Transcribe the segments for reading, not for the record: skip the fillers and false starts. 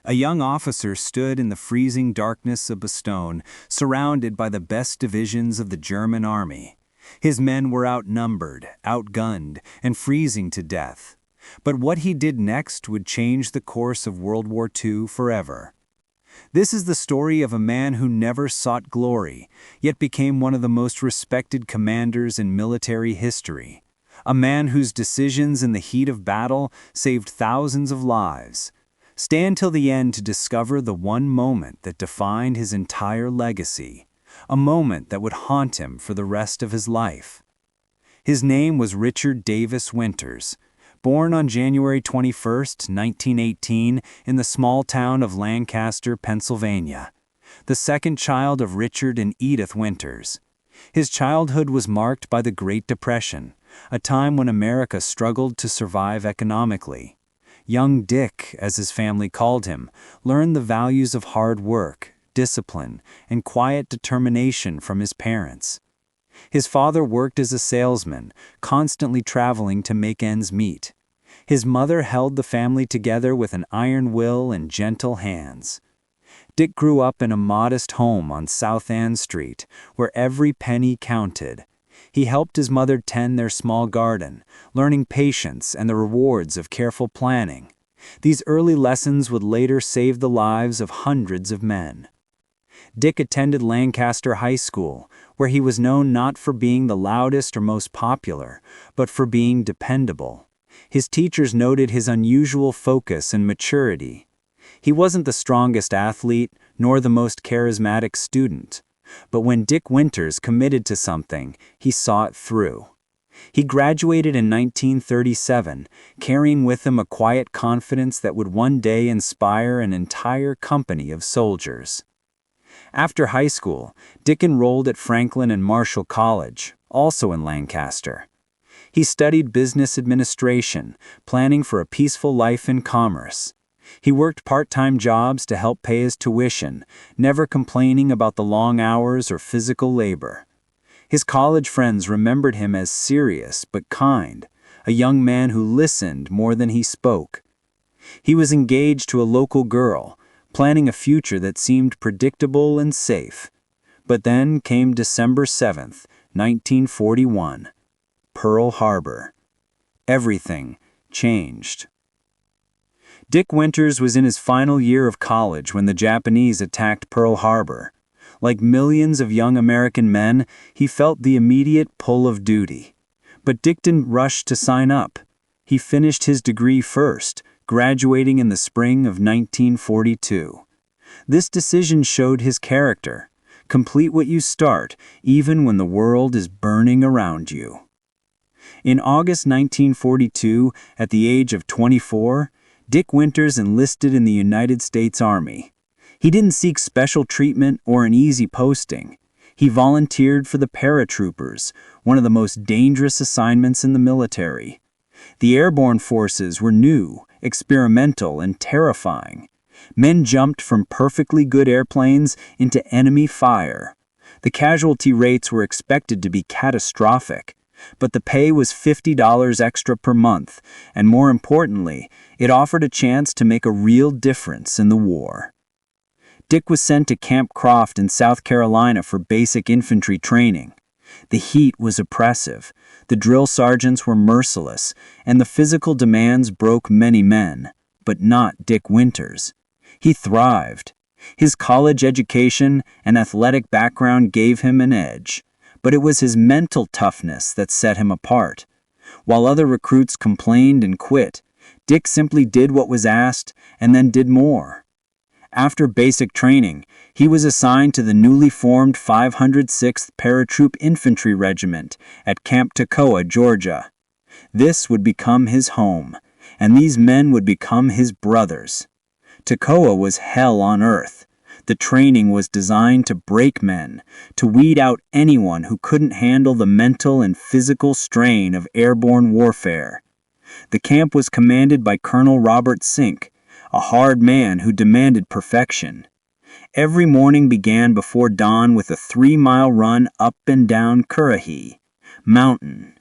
A young officer stood in the freezing darkness of Bastogne, surrounded by the best divisions of the German army. His men were outnumbered, outgunned, and freezing to death. But what he did next would change the course of World War II forever. This is the story of a man who never sought glory, yet became one of the most respected commanders in military history. A man whose decisions in the heat of battle saved thousands of lives. Stay until the end to discover the one moment that defined his entire legacy, a moment that would haunt him for the rest of his life. His name was Richard Davis Winters. Born on January 21, 1918, in the small town of Lancaster, Pennsylvania, the second child of Richard and Edith Winters. His childhood was marked by the Great Depression, a time when America struggled to survive economically. Young Dick, as his family called him, learned the values of hard work, discipline, and quiet determination from his parents. His father worked as a salesman, constantly traveling to make ends meet. His mother held the family together with an iron will and gentle hands. Dick grew up in a modest home on South Ann Street, where every penny counted. He helped his mother tend their small garden, learning patience and the rewards of careful planning. These early lessons would later save the lives of hundreds of men. Dick attended Lancaster High School, where he was known not for being the loudest or most popular, but for being dependable. His teachers noted his unusual focus and maturity. He wasn't the strongest athlete, nor the most charismatic student. But when Dick Winters committed to something, he saw it through. He graduated in 1937, carrying with him a quiet confidence that would one day inspire an entire company of soldiers. After high school, Dick enrolled at Franklin and Marshall College, also in Lancaster. He studied business administration, planning for a peaceful life in commerce. He worked part-time jobs to help pay his tuition, never complaining about the long hours or physical labor. His college friends remembered him as serious but kind, a young man who listened more than he spoke. He was engaged to a local girl, planning a future that seemed predictable and safe. But then came December 7th, 1941, Pearl Harbor. Everything changed. Dick Winters was in his final year of college when the Japanese attacked Pearl Harbor. Like millions of young American men, he felt the immediate pull of duty. But Dick didn't rush to sign up. He finished his degree first, graduating in the spring of 1942. This decision showed his character. Complete what you start, even when the world is burning around you. In August 1942, at the age of 24, Dick Winters enlisted in the United States Army. He didn't seek special treatment or an easy posting. He volunteered for the paratroopers, one of the most dangerous assignments in the military. The airborne forces were new, experimental, and terrifying. Men jumped from perfectly good airplanes into enemy fire. The casualty rates were expected to be catastrophic. But the pay was $50 extra per month, and more importantly, it offered a chance to make a real difference in the war. Dick was sent to Camp Croft in South Carolina for basic infantry training. The heat was oppressive, the drill sergeants were merciless, and the physical demands broke many men, but not Dick Winters. He thrived. His college education and athletic background gave him an edge. But it was his mental toughness that set him apart. While other recruits complained and quit, Dick simply did what was asked and then did more. After basic training, he was assigned to the newly formed 506th Paratroop Infantry Regiment at Camp Toccoa, Georgia. This would become his home, and these men would become his brothers. Toccoa was hell on earth. The training was designed to break men, to weed out anyone who couldn't handle the mental and physical strain of airborne warfare. The camp was commanded by Colonel Robert Sink, a hard man who demanded perfection. Every morning began before dawn with a 3-mile run up and down Currahee mountain.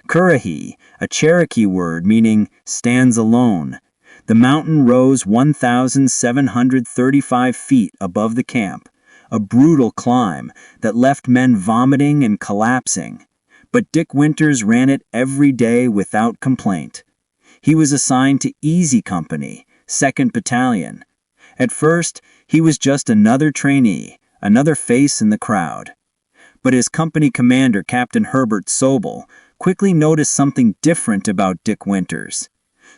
Currahee, a Cherokee word meaning stands alone. The mountain rose 1,735 feet above the camp, a brutal climb that left men vomiting and collapsing. But Dick Winters ran it every day without complaint. He was assigned to Easy Company, 2nd Battalion. At first, he was just another trainee, another face in the crowd. But his company commander, Captain Herbert Sobel, quickly noticed something different about Dick Winters.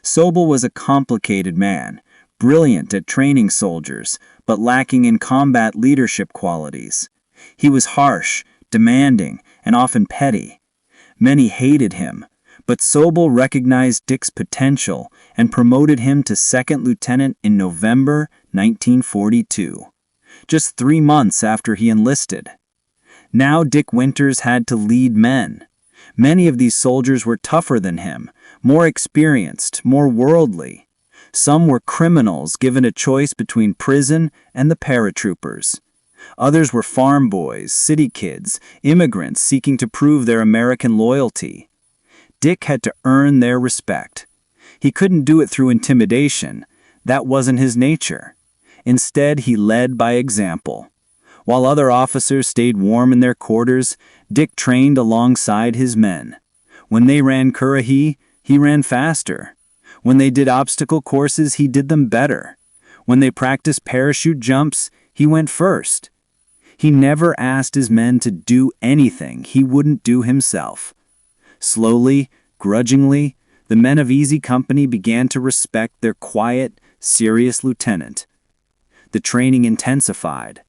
Sobel was a complicated man, brilliant at training soldiers, but lacking in combat leadership qualities. He was harsh, demanding, and often petty. Many hated him, but Sobel recognized Dick's potential and promoted him to 2nd lieutenant in November 1942, just 3 months after he enlisted. Now Dick Winters had to lead men. Many of these soldiers were tougher than him, more experienced, more worldly. Some were criminals given a choice between prison and the paratroopers. Others were farm boys, city kids, immigrants seeking to prove their American loyalty. Dick had to earn their respect. He couldn't do it through intimidation. That wasn't his nature. Instead, he led by example. While other officers stayed warm in their quarters, Dick trained alongside his men. When they ran Currahee, he ran faster. When they did obstacle courses, he did them better. When they practiced parachute jumps, he went first. He never asked his men to do anything he wouldn't do himself. Slowly, grudgingly, the men of Easy Company began to respect their quiet, serious lieutenant. The training intensified.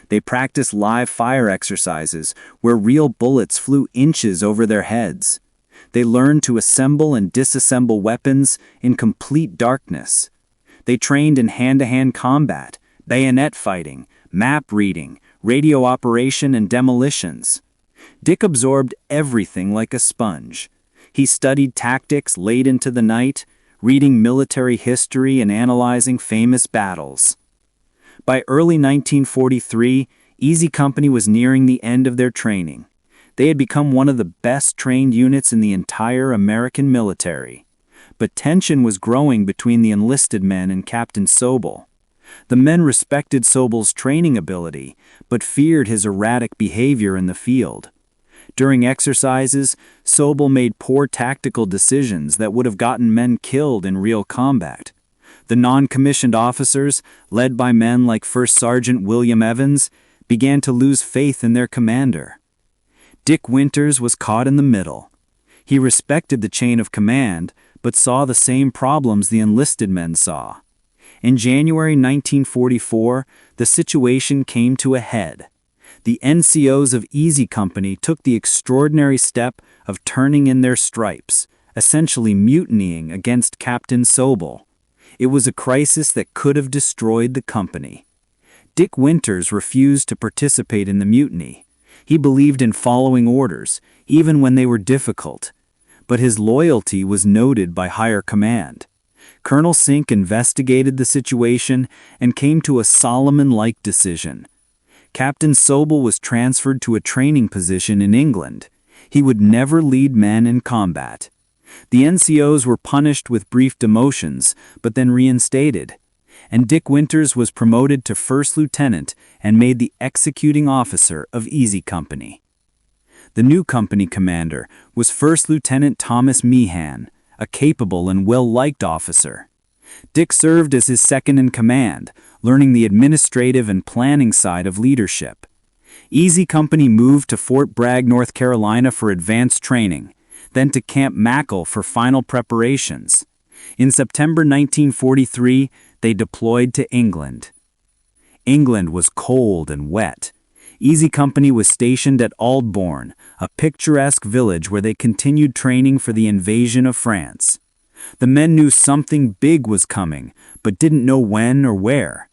They practiced live fire exercises where real bullets flew inches over their heads. They learned to assemble and disassemble weapons in complete darkness. They trained in hand-to-hand combat, bayonet fighting, map reading, radio operation, and demolitions. Dick absorbed everything like a sponge. He studied tactics late into the night, reading military history and analyzing famous battles. By early 1943, Easy Company was nearing the end of their training. They had become one of the best-trained units in the entire American military. But tension was growing between the enlisted men and Captain Sobel. The men respected Sobel's training ability, but feared his erratic behavior in the field. During exercises, Sobel made poor tactical decisions that would have gotten men killed in real combat. The non-commissioned officers, led by men like First Sergeant William Evans, began to lose faith in their commander. Dick Winters was caught in the middle. He respected the chain of command, but saw the same problems the enlisted men saw. In January 1944, the situation came to a head. The NCOs of Easy Company took the extraordinary step of turning in their stripes, essentially mutinying against Captain Sobel. It was a crisis that could have destroyed the company. Dick Winters refused to participate in the mutiny. He believed in following orders, even when they were difficult. But his loyalty was noted by higher command. Colonel Sink investigated the situation and came to a Solomon-like decision. Captain Sobel was transferred to a training position in England. He would never lead men in combat. The NCOs were punished with brief demotions, but then reinstated. And Dick Winters was promoted to first lieutenant and made the executing officer of Easy Company. The new company commander was First Lieutenant Thomas Meehan, a capable and well-liked officer. Dick served as his second in command, learning the administrative and planning side of leadership. Easy Company moved to Fort Bragg, North Carolina for advanced training, then to Camp Mackle for final preparations. In September 1943, they deployed to England. England was cold and wet. Easy Company was stationed at Aldbourne, a picturesque village where they continued training for the invasion of France. The men knew something big was coming, but didn't know when or where.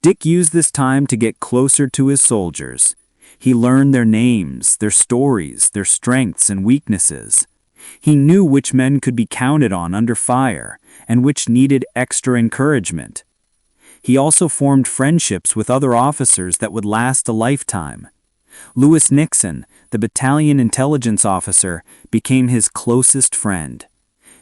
Dick used this time to get closer to his soldiers. He learned their names, their stories, their strengths and weaknesses. He knew which men could be counted on under fire and which needed extra encouragement. He also formed friendships with other officers that would last a lifetime. Lewis Nixon, the battalion intelligence officer, became his closest friend.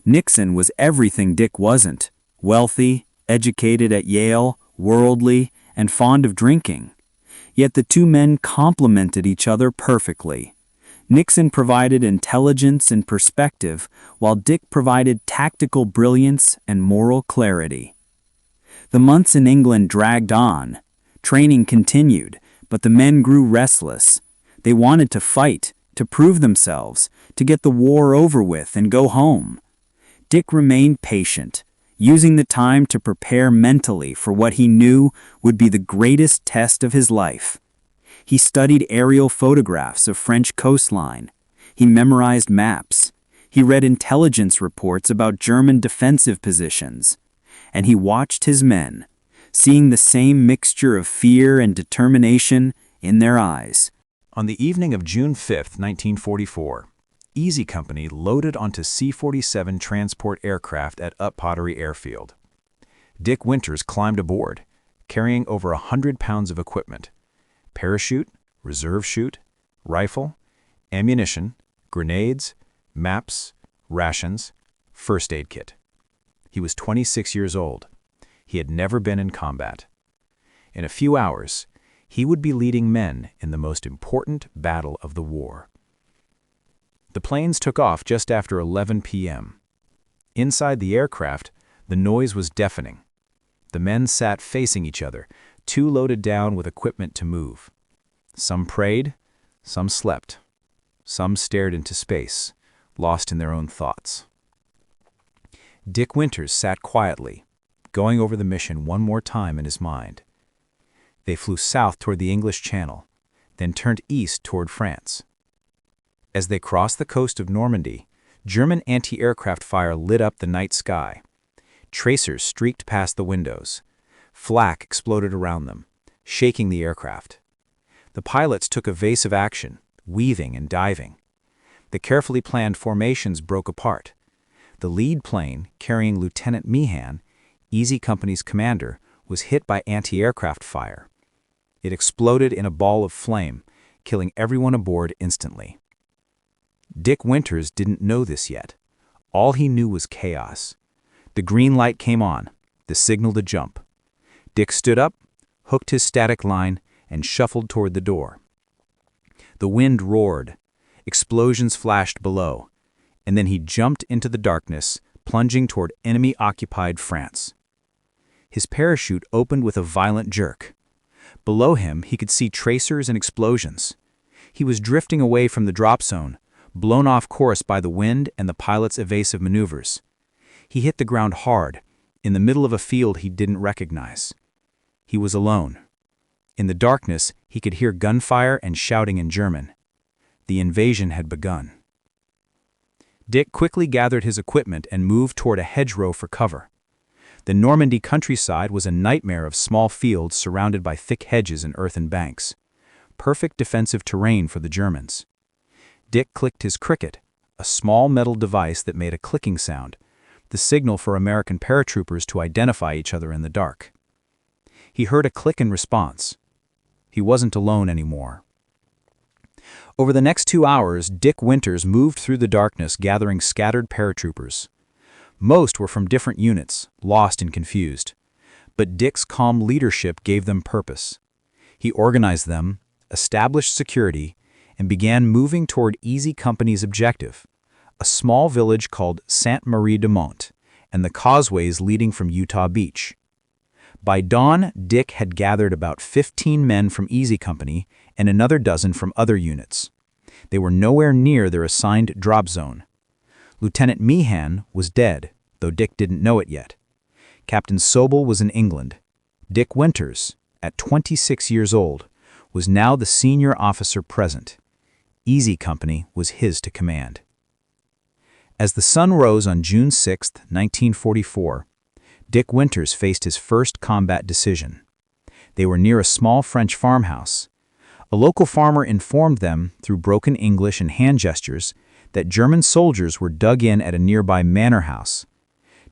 Nixon was everything Dick wasn't: wealthy, educated at Yale, worldly, and fond of drinking. Yet the two men complemented each other perfectly. Nixon provided intelligence and perspective, while Dick provided tactical brilliance and moral clarity. The months in England dragged on. Training continued, but the men grew restless. They wanted to fight, to prove themselves, to get the war over with and go home. Dick remained patient, using the time to prepare mentally for what he knew would be the greatest test of his life. He studied aerial photographs of French coastline. He memorized maps. He read intelligence reports about German defensive positions. And he watched his men, seeing the same mixture of fear and determination in their eyes. On the evening of June 5, 1944, Easy Company loaded onto C-47 transport aircraft at Pottery Airfield. Dick Winters climbed aboard, carrying over 100 pounds of equipment: parachute, reserve chute, rifle, ammunition, grenades, maps, rations, first aid kit. He was 26 years old. He had never been in combat. In a few hours, he would be leading men in the most important battle of the war. The planes took off just after 11 p.m. Inside the aircraft, the noise was deafening. The men sat facing each other, too loaded down with equipment to move. Some prayed, some slept. Some stared into space, lost in their own thoughts. Dick Winters sat quietly, going over the mission one more time in his mind. They flew south toward the English Channel, then turned east toward France. As they crossed the coast of Normandy, German anti-aircraft fire lit up the night sky. Tracers streaked past the windows. Flak exploded around them, shaking the aircraft. The pilots took evasive action, weaving and diving. The carefully planned formations broke apart. The lead plane, carrying Lieutenant Meehan, Easy Company's commander, was hit by anti-aircraft fire. It exploded in a ball of flame, killing everyone aboard instantly. Dick Winters didn't know this yet. All he knew was chaos. The green light came on, the signal to jump. Dick stood up, hooked his static line, and shuffled toward the door. The wind roared. Explosions flashed below. And then he jumped into the darkness, plunging toward enemy-occupied France. His parachute opened with a violent jerk. Below him, he could see tracers and explosions. He was drifting away from the drop zone, blown off course by the wind and the pilot's evasive maneuvers. He hit the ground hard, in the middle of a field he didn't recognize. He was alone. In the darkness, he could hear gunfire and shouting in German. The invasion had begun. Dick quickly gathered his equipment and moved toward a hedgerow for cover. The Normandy countryside was a nightmare of small fields surrounded by thick hedges and earthen banks. Perfect defensive terrain for the Germans. Dick clicked his cricket, a small metal device that made a clicking sound, the signal for American paratroopers to identify each other in the dark. He heard a click in response. He wasn't alone anymore. Over the next 2 hours, Dick Winters moved through the darkness gathering scattered paratroopers. Most were from different units, lost and confused. But Dick's calm leadership gave them purpose. He organized them, established security, and began moving toward Easy Company's objective, a small village called Sainte-Marie-de-Mont, and the causeways leading from Utah Beach. By dawn, Dick had gathered about 15 men from Easy Company and another dozen from other units. They were nowhere near their assigned drop zone. Lieutenant Meehan was dead, though Dick didn't know it yet. Captain Sobel was in England. Dick Winters, at 26 years old, was now the senior officer present. Easy Company was his to command. As the sun rose on June 6, 1944, Dick Winters faced his first combat decision. They were near a small French farmhouse. A local farmer informed them, through broken English and hand gestures, that German soldiers were dug in at a nearby manor house.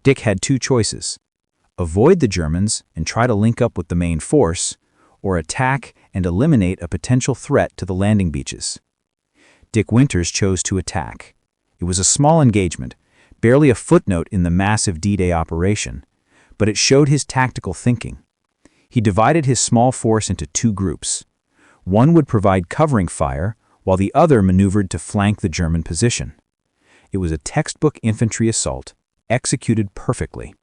Dick had two choices: avoid the Germans and try to link up with the main force, or attack and eliminate a potential threat to the landing beaches. Dick Winters chose to attack. It was a small engagement, barely a footnote in the massive D-Day operation, but it showed his tactical thinking. He divided his small force into two groups. One would provide covering fire, while the other maneuvered to flank the German position. It was a textbook infantry assault, executed perfectly.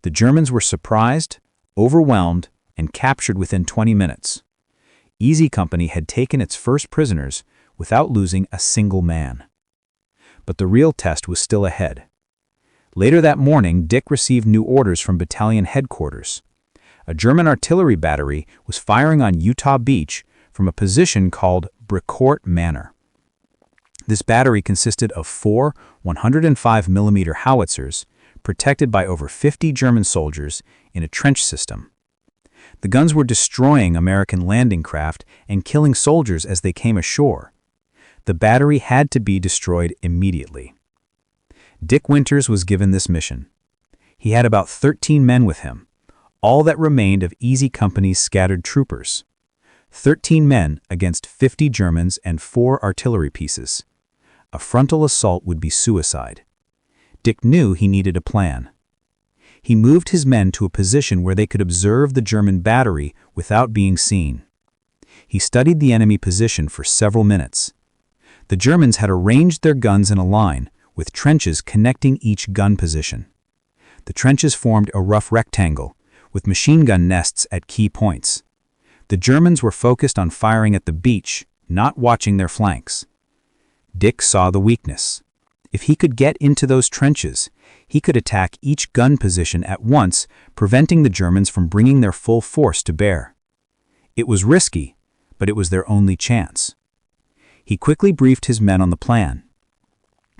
The Germans were surprised, overwhelmed, and captured within 20 minutes. Easy Company had taken its first prisoners without losing a single man. But the real test was still ahead. Later that morning, Dick received new orders from battalion headquarters. A German artillery battery was firing on Utah Beach from a position called Bricourt Manor. This battery consisted of 4 105mm howitzers, protected by over 50 German soldiers in a trench system. The guns were destroying American landing craft and killing soldiers as they came ashore. The battery had to be destroyed immediately. Dick Winters was given this mission. He had about 13 men with him, all that remained of Easy Company's scattered troopers. 13 men against 50 Germans and 4 artillery pieces. A frontal assault would be suicide. Dick knew he needed a plan. He moved his men to a position where they could observe the German battery without being seen. He studied the enemy position for several minutes. The Germans had arranged their guns in a line, with trenches connecting each gun position. The trenches formed a rough rectangle, with machine gun nests at key points. The Germans were focused on firing at the beach, not watching their flanks. Dick saw the weakness. If he could get into those trenches, he could attack each gun position at once, preventing the Germans from bringing their full force to bear. It was risky, but it was their only chance. He quickly briefed his men on the plan.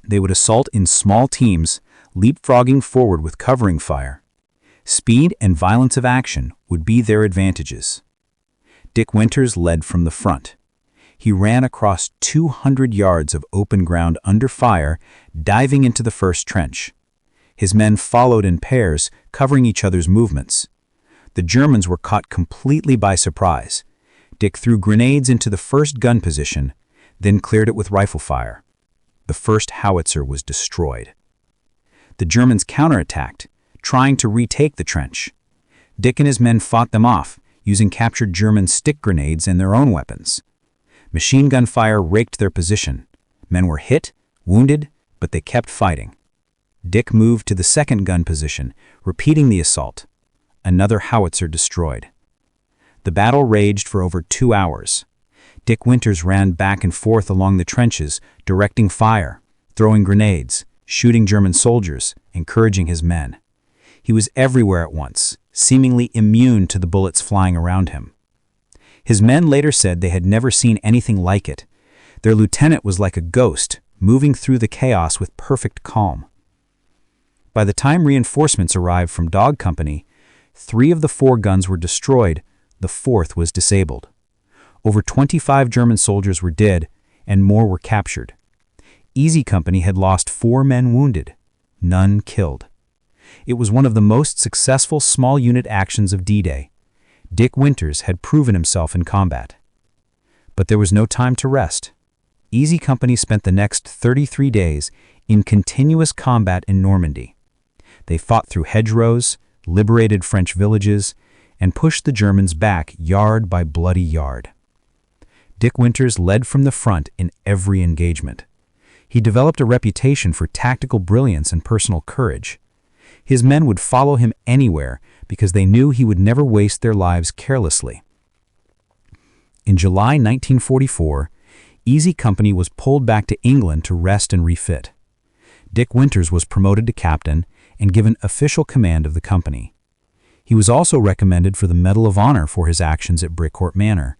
They would assault in small teams, leapfrogging forward with covering fire. Speed and violence of action would be their advantages. Dick Winters led from the front. He ran across 200 yards of open ground under fire, diving into the first trench. His men followed in pairs, covering each other's movements. The Germans were caught completely by surprise. Dick threw grenades into the first gun position, then cleared it with rifle fire. The first howitzer was destroyed. The Germans counterattacked, trying to retake the trench. Dick and his men fought them off, using captured German stick grenades and their own weapons. Machine gun fire raked their position. Men were hit, wounded, but they kept fighting. Dick moved to the second gun position, repeating the assault. Another howitzer destroyed. The battle raged for over 2 hours. Dick Winters ran back and forth along the trenches, directing fire, throwing grenades, shooting German soldiers, encouraging his men. He was everywhere at once, seemingly immune to the bullets flying around him. His men later said they had never seen anything like it. Their lieutenant was like a ghost, moving through the chaos with perfect calm. By the time reinforcements arrived from Dog Company, 3 of the 4 guns were destroyed, the 4th was disabled. Over 25 German soldiers were dead, and more were captured. Easy Company had lost 4 men wounded, none killed. It was one of the most successful small unit actions of D-Day. Dick Winters had proven himself in combat. But there was no time to rest. Easy Company spent the next 33 days in continuous combat in Normandy. They fought through hedgerows, liberated French villages, and pushed the Germans back yard by bloody yard. Dick Winters led from the front in every engagement. He developed a reputation for tactical brilliance and personal courage. His men would follow him anywhere because they knew he would never waste their lives carelessly. In July 1944, Easy Company was pulled back to England to rest and refit. Dick Winters was promoted to captain and given official command of the company. He was also recommended for the Medal of Honor for his actions at Bricourt Manor.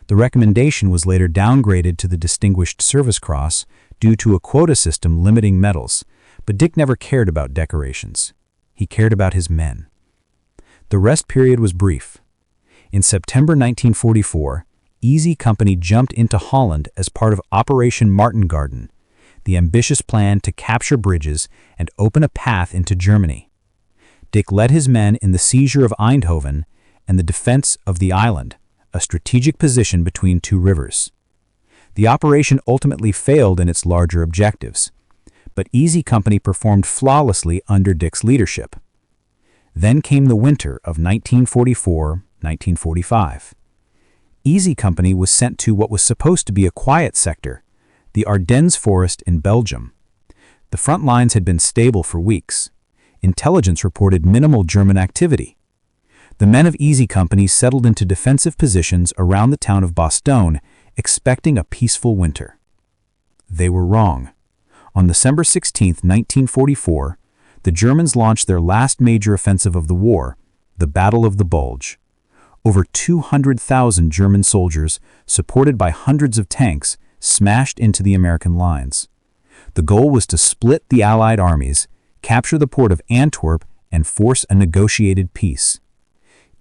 The recommendation was later downgraded to the Distinguished Service Cross due to a quota system limiting medals, but Dick never cared about decorations. He cared about his men. The rest period was brief. In September 1944, Easy Company jumped into Holland as part of Operation Martin Garden, the ambitious plan to capture bridges and open a path into Germany. Dick led his men in the seizure of Eindhoven and the defense of the island, a strategic position between 2 rivers. The operation ultimately failed in its larger objectives, but Easy Company performed flawlessly under Dick's leadership. Then came the winter of 1944-1945. Easy Company was sent to what was supposed to be a quiet sector, the Ardennes forest in Belgium. The front lines had been stable for weeks. Intelligence reported minimal German activity. The men of Easy Company settled into defensive positions around the town of Bastogne, expecting a peaceful winter. They were wrong. On December 16, 1944, the Germans launched their last major offensive of the war, the Battle of the Bulge. Over 200,000 German soldiers, supported by hundreds of tanks, smashed into the American lines. The goal was to split the Allied armies, capture the port of Antwerp, and force a negotiated peace.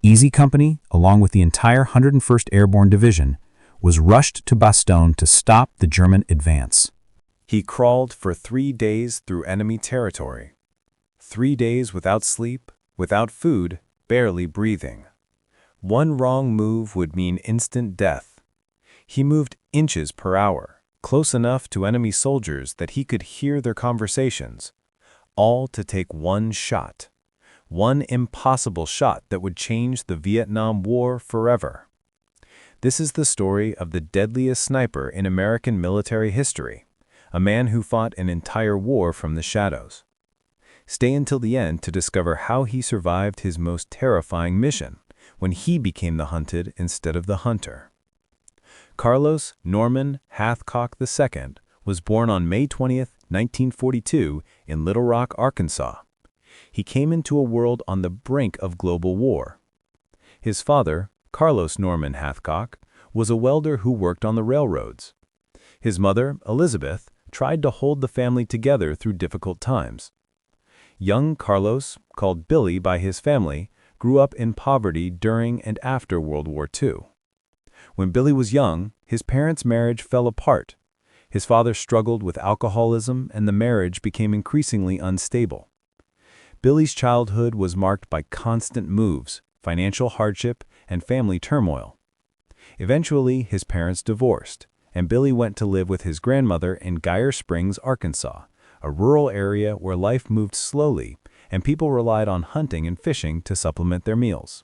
Easy Company, along with the entire 101st Airborne Division, was rushed to Bastogne to stop the German advance. He crawled for 3 days through enemy territory. 3 days without sleep, without food, barely breathing. One wrong move would mean instant death. He moved inches per hour, close enough to enemy soldiers that he could hear their conversations, all to take one shot. One impossible shot that would change the Vietnam War forever. This is the story of the deadliest sniper in American military history, a man who fought an entire war from the shadows. Stay until the end to discover how he survived his most terrifying mission, when he became the hunted instead of the hunter. Carlos Norman Hathcock II was born on May 20, 1942, in Little Rock, Arkansas. He came into a world on the brink of global war. His father, Carlos Norman Hathcock, was a welder who worked on the railroads. His mother, Elizabeth, tried to hold the family together through difficult times. Young Carlos, called Billy by his family, grew up in poverty during and after World War II. When Billy was young, his parents' marriage fell apart. His father struggled with alcoholism and the marriage became increasingly unstable. Billy's childhood was marked by constant moves, financial hardship, and family turmoil. Eventually, his parents divorced, and Billy went to live with his grandmother in Geyer Springs, Arkansas, a rural area where life moved slowly and people relied on hunting and fishing to supplement their meals.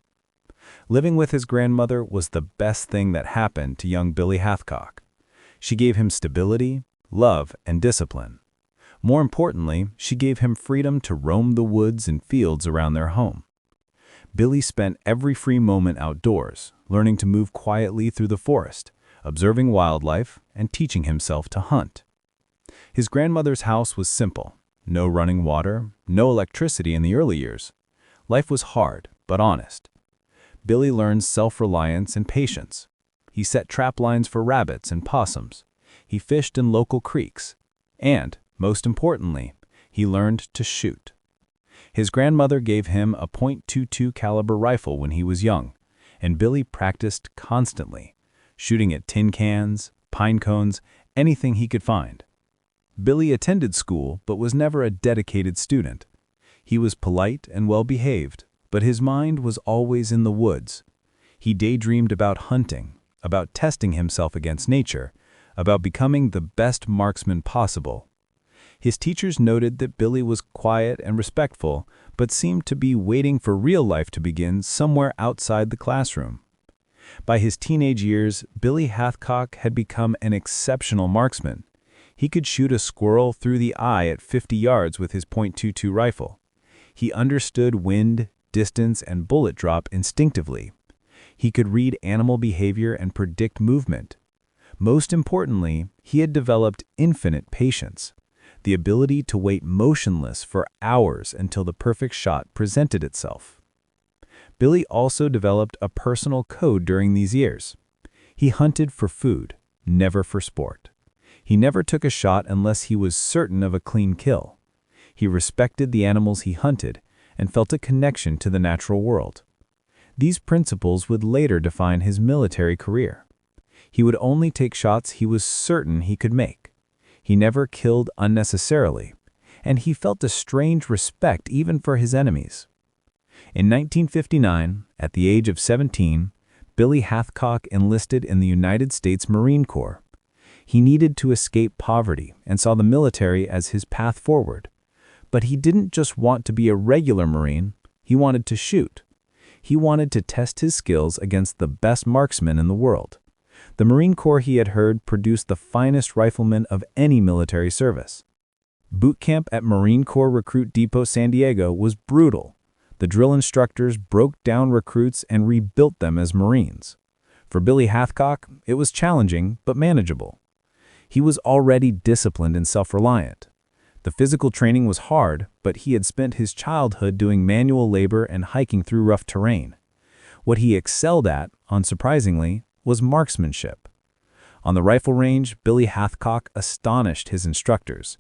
Living with his grandmother was the best thing that happened to young Billy Hathcock. She gave him stability, love, and discipline. More importantly, she gave him freedom to roam the woods and fields around their home. Billy spent every free moment outdoors, learning to move quietly through the forest, observing wildlife, and teaching himself to hunt. His grandmother's house was simple. No running water, no electricity in the early years. Life was hard, but honest. Billy learned self-reliance and patience. He set trap lines for rabbits and possums. He fished in local creeks. And, most importantly, he learned to shoot. His grandmother gave him a .22 caliber rifle when he was young, and Billy practiced constantly, shooting at tin cans, pine cones, anything he could find. Billy attended school but was never a dedicated student. He was polite and well-behaved, but his mind was always in the woods. He daydreamed about hunting, about testing himself against nature, about becoming the best marksman possible. His teachers noted that Billy was quiet and respectful, but seemed to be waiting for real life to begin somewhere outside the classroom. By his teenage years, Billy Hathcock had become an exceptional marksman. He could shoot a squirrel through the eye at 50 yards with his .22 rifle. He understood wind, distance, and bullet drop instinctively. He could read animal behavior and predict movement. Most importantly, he had developed infinite patience, the ability to wait motionless for hours until the perfect shot presented itself. Billy also developed a personal code during these years. He hunted for food, never for sport. He never took a shot unless he was certain of a clean kill. He respected the animals he hunted and felt a connection to the natural world. These principles would later define his military career. He would only take shots he was certain he could make. He never killed unnecessarily, and he felt a strange respect even for his enemies. In 1959, at the age of 17, Billy Hathcock enlisted in the United States Marine Corps. He needed to escape poverty and saw the military as his path forward. But he didn't just want to be a regular Marine, He wanted to shoot. He wanted to test his skills against the best marksmen in the world. The Marine Corps, he had heard, produced the finest riflemen of any military service. Boot camp at Marine Corps Recruit Depot San Diego was brutal. The drill instructors broke down recruits and rebuilt them as Marines. For Billy Hathcock, it was challenging but manageable. He was already disciplined and self-reliant. The physical training was hard, but he had spent his childhood doing manual labor and hiking through rough terrain. What he excelled at, unsurprisingly, was marksmanship. On the rifle range, Billy Hathcock astonished his instructors.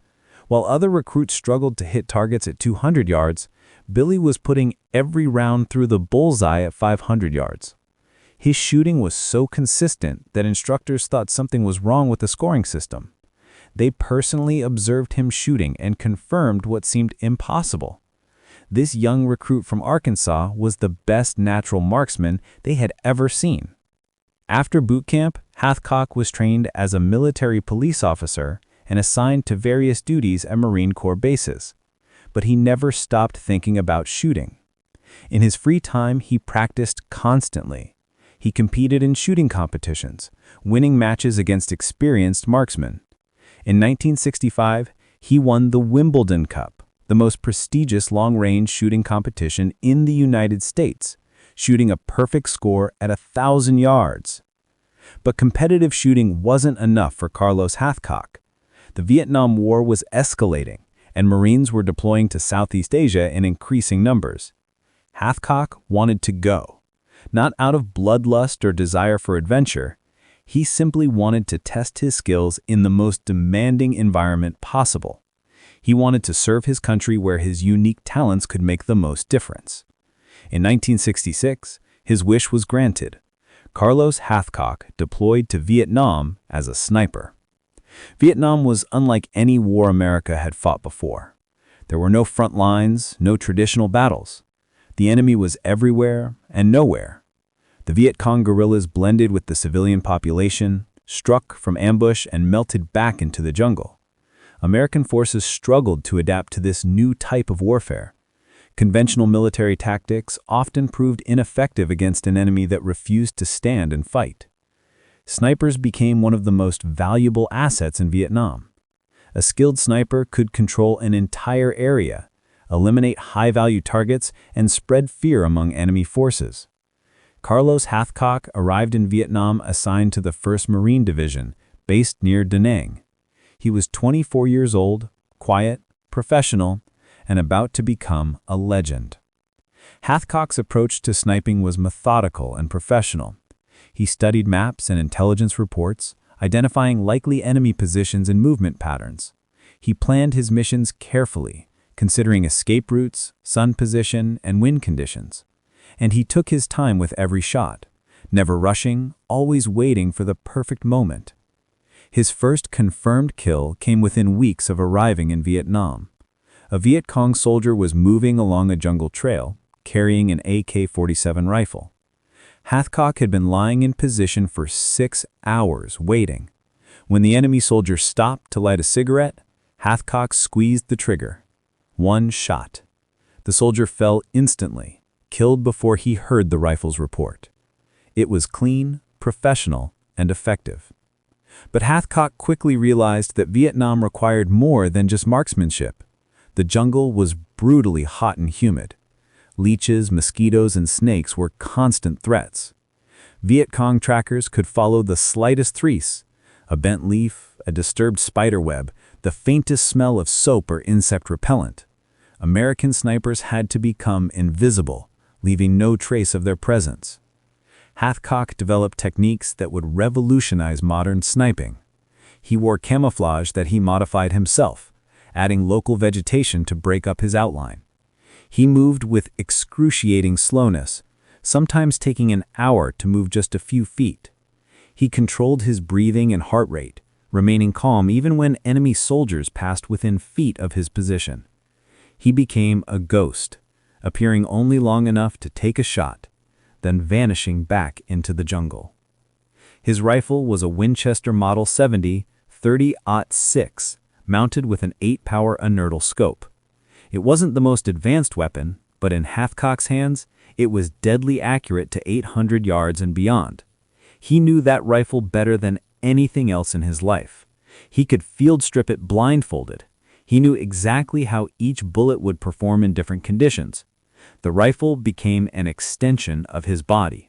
While other recruits struggled to hit targets at 200 yards, Billy was putting every round through the bullseye at 500 yards. His shooting was so consistent that instructors thought something was wrong with the scoring system. They personally observed him shooting and confirmed what seemed impossible. This young recruit from Arkansas was the best natural marksman they had ever seen. After boot camp, Hathcock was trained as a military police officer and assigned to various duties at Marine Corps bases. But he never stopped thinking about shooting. In his free time, he practiced constantly. He competed in shooting competitions, winning matches against experienced marksmen. In 1965, he won the Wimbledon Cup, the most prestigious long-range shooting competition in the United States, shooting a perfect score at 1,000 yards. But competitive shooting wasn't enough for Carlos Hathcock. The Vietnam War was escalating, and Marines were deploying to Southeast Asia in increasing numbers. Hathcock wanted to go, not out of bloodlust or desire for adventure. He simply wanted to test his skills in the most demanding environment possible. He wanted to serve his country where his unique talents could make the most difference. In 1966, his wish was granted. Carlos Hathcock deployed to Vietnam as a sniper. Vietnam was unlike any war America had fought before. There were no front lines, no traditional battles. The enemy was everywhere and nowhere. The Viet Cong guerrillas blended with the civilian population, struck from ambush, and melted back into the jungle. American forces struggled to adapt to this new type of warfare. Conventional military tactics often proved ineffective against an enemy that refused to stand and fight. Snipers became one of the most valuable assets in Vietnam. A skilled sniper could control an entire area, eliminate high-value targets, and spread fear among enemy forces. Carlos Hathcock arrived in Vietnam assigned to the 1st Marine Division, based near Da Nang. He was 24 years old, quiet, professional, and about to become a legend. Hathcock's approach to sniping was methodical and professional. He studied maps and intelligence reports, identifying likely enemy positions and movement patterns. He planned his missions carefully, considering escape routes, sun position, and wind conditions. And he took his time with every shot, never rushing, always waiting for the perfect moment. His first confirmed kill came within weeks of arriving in Vietnam. A Viet Cong soldier was moving along a jungle trail, carrying an AK-47 rifle. Hathcock had been lying in position for 6 hours, waiting. When the enemy soldier stopped to light a cigarette, Hathcock squeezed the trigger. One shot. The soldier fell instantly, killed before he heard the rifle's report. It was clean, professional, and effective. But Hathcock quickly realized that Vietnam required more than just marksmanship. The jungle was brutally hot and humid. Leeches, mosquitoes, and snakes were constant threats. Viet Cong trackers could follow the slightest threes, a bent leaf, a disturbed spider web, the faintest smell of soap or insect repellent. American snipers had to become invisible, leaving no trace of their presence. Hathcock developed techniques that would revolutionize modern sniping. He wore camouflage that he modified himself, adding local vegetation to break up his outline. He moved with excruciating slowness, sometimes taking an hour to move just a few feet. He controlled his breathing and heart rate, remaining calm even when enemy soldiers passed within feet of his position. He became a ghost, appearing only long enough to take a shot, then vanishing back into the jungle. His rifle was a Winchester Model 70 30-06, mounted with an 8-power inertial scope. It wasn't the most advanced weapon, But in Hathcock's hands, it was deadly accurate to 800 yards and beyond. He knew that rifle better than anything else in his life. He could field strip it blindfolded. He knew exactly how each bullet would perform in different conditions. The rifle became an extension of his body.